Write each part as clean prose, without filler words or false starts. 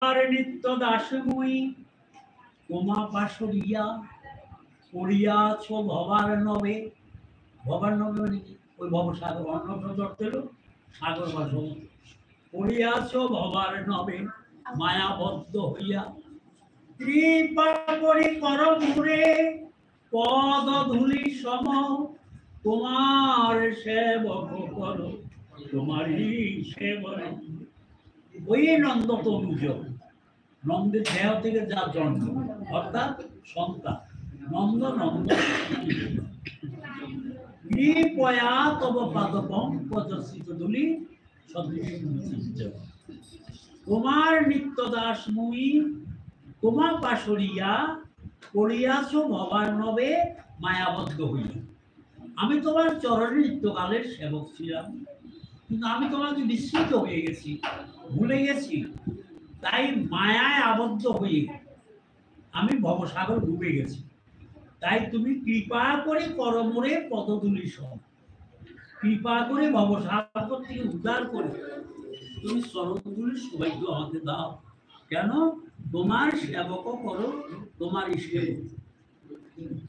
আর নিত্য দাসময়ী তোমা পাশরিয়া পড়িয়াছ ভবার নবে। ভবার নবে মানে কি? ওই ভবসাগর, অন্য শব্দ অর্থ হলো সাগর বা সমুদ্র। পড়িয়াছ ভবার নবে মায়াবদ্ধ হইয়া, কৃপা করি কর মুরে পদ ধূলি সম, তোমার সেবক করো তোমারই সেবক। ওই নন্দ তনুজ, নন্দের দেহ থেকে যা জন্ম অর্থাৎ সন্তান নন্দ। নন্দ কৃপয়া তব পাদপম পদস্থিত ধূলি সদৃশ, তোমার নিত্য দাস মুই তোমা পাশরিয়া পড়িয়াছ ভবার নবে মায়াবদ্ধ হইয়া। আমি তোমার চরণের নিত্যকালের সেবক ছিলাম, কিন্তু আমি তোমাকে বিস্মৃত হয়ে গেছি, ভুলে গেছি। তাই মায়ায় আবদ্ধ হয়ে আমি ভবসাগর ডুবে গেছি। তাই তুমি কৃপা করে করমরে পদধূলি সহ, কৃপা করে ভবসাগর থেকে উদ্ধার করে তুমি চরণধূলির সৌভাগ্য আমাকে দাও। কেন? তোমার সেবক করো তোমার সেবক।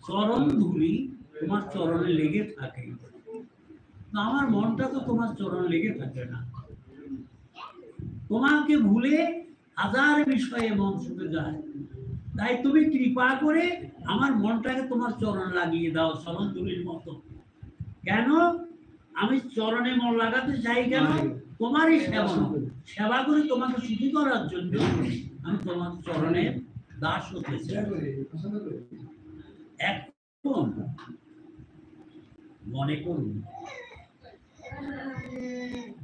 চরণ ধূলি তোমার চরণে লেগে থাকে, আমার মনটা তো তোমার চরণ লেগে থাকে না। তোমাকে ভুলে হাজার বিষয়ে মন ছুটে যায়। তাই তুমি কৃপা করে আমার মনটাকে তোমার চরণ লাগিয়ে দাও চরণ ধূলির মতো। কেন? আমি চরণে মন লাগাতে চাই। কেন? তোমারই সেবা করে তোমাকে সুখী করার জন্য আমি তোমার চরণে দাস হতে চাই। এখন মনে করুন,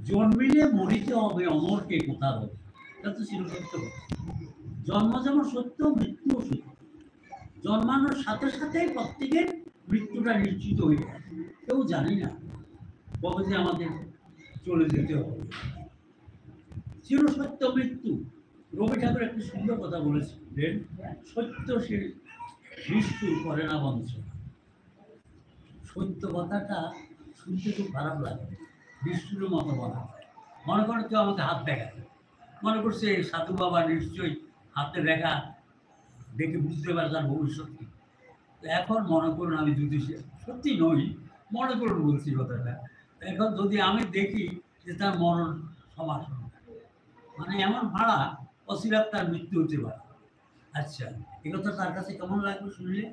জন্মিলে মরিতে হবে, অমরকে কোথা হবে। এটা তো ছিল সত্য কথা। জন্ম যেমন সত্য, মৃত্যুও সত্য। জন্মানোর সাথে সাথে প্রত্যেকের মৃত্যুটা নিশ্চিত হয়ে যায়। কেউ জানি না কবে যে আমাদের চলে যেতে হবে। চির সত্য মৃত্যু। রবি ঠাকুর একটি সুন্দর কথা বলেছিলেন, সত্য সে নিষ্ঠুর করে না বঞ্চনা। সত্য কথাটা শুনতে খুব খারাপ লাগে, নিষ্ঠুরের মতো বলা। মনে করেন কেউ আমাকে হাত দেখায়, মনে করছে সাধু বাবা নিশ্চয়ই হাতের রেখা দেখে বুঝতে পারে তার ভবিষ্যৎ কি। এখন মনে করুন আমি যদি সত্যি নই, মনে করুন বলছি কথাটা, এখন যদি আমি দেখি যে তার মরণ সমাসন, মানে এমন ভাড়া অচিরাত তার মৃত্যু হতে পারে। আচ্ছা, এ কথা তার কাছে কেমন লাগবে শুনলে?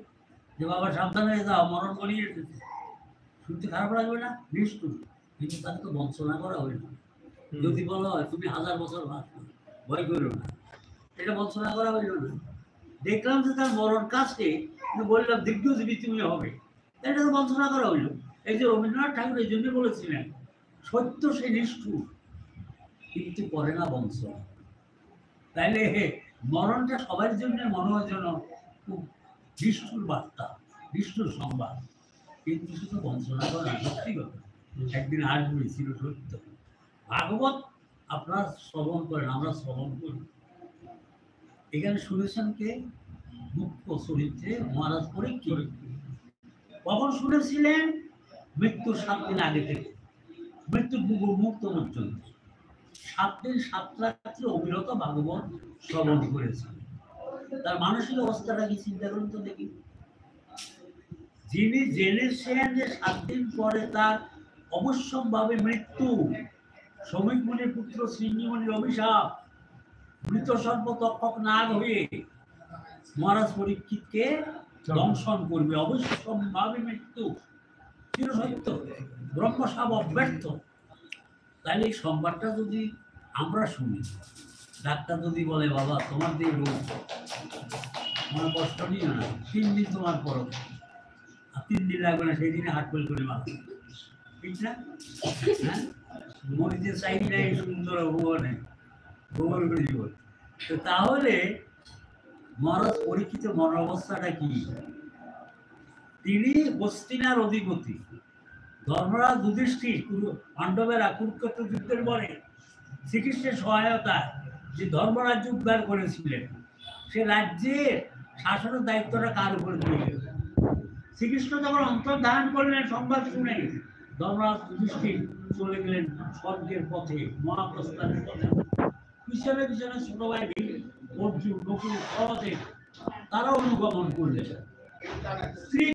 যে বাবা সাবধান হয়ে যাও, মরণ করিয়ে এসেছে। শুনতে খারাপ লাগবে না? নিশ্চয়। কিন্তু তাকে তো বঞ্চনা করা হইল। যদি বলা হয় তুমি 1000 বছর বাঁচবে, ভয় করো না, এটা বঞ্চনা করা হইল না। দেখলাম যে তার মরণ কাছে, কিন্তু বললাম দীর্ঘজীবী তুমি হবে, এটা তো বঞ্চনা করা হইল। এই যে রবীন্দ্রনাথ ঠাকুর এই জন্য বলেছিলেন, সত্য সে নিষ্ঠুর কিন্তু করে না বঞ্চনা। তাইলে মরণটা সবার জন্য মনে হয় যেন খুব নিষ্ঠুর বার্তা, নিষ্ঠুর সংবাদ, কিন্তু শুধু বঞ্চনা করা সত্যি কথা। একদিন আসবে, ছিল সত্য। ভাগবত আপনারা শ্রবণ করেন, আমরা শ্রবণ করি। এখানে শুনেছেন কে? মুখ্য চরিত্রে মহারাজ পরীক্ষিত। কখন শুনেছিলেন? মৃত্যুর 7 দিন আগে থেকে মৃত্যুর মুক্ত পর্যন্ত 7 দিন 7 রাত্রি অবিরত ভাগবত শ্রবণ করেছেন। তার মানসিক অবস্থাটা কি চিন্তা করুন তো দেখি। যিনি জেনেছেন যে 7 দিন পরে তার অবশ্যম্ভাবে মৃত্যু, শ্রমিক মুনির পুত্র শ্রীমুনির অভিশাপ, মৃত সর্প তক্ষক নাগ হয়ে মহারাজ পরীক্ষিতকে দংশন করবে, অবশ্যম্ভাবে মৃত্যু, চিরসত্য, ব্রহ্মশাপ অব্যর্থ। তাহলে এই সংবাদটা যদি আমরা শুনি, ডাক্তার যদি বলে বাবা তোমার যে রোগ, তোমার কষ্ট নিও না, 3 দিন তোমার পরব, আর 3 দিন লাগবে না, সেই দিনে হাট ফেল করে মারা, ঠিক না? হ্যাঁ, মরিতে চাই নাই সুন্দর ভুবনে, ভুবন করে জীবন। তো তাহলে মহারাজ পরীক্ষিত মন অবস্থাটা কি? তিনি হস্তিনার অধিপতি, ধর্মরাজ যুধিষ্ঠির পাণ্ডবেরা কুরুক্ষেত্র যুদ্ধের পরে শ্রীকৃষ্ণের সহায়তায় যে ধর্মরাজ্য উদ্ধার করেছিলেন, সে রাজ্যের শাসনের দায়িত্বটা কার উপরে দিলেন? শ্রীকৃষ্ণ যখন অন্তর্ধান করলেন সংবাদ শুনে, ধর্মরাজ যুধিষ্ঠির চলে গেলেন স্বর্গের পথে, মহাপ্রস্থানের পথে। পিছনে পিছনে ছোট ভাই অর্জুন নকুল সহদেব তারা অনুগমন করলেন। স্ত্রী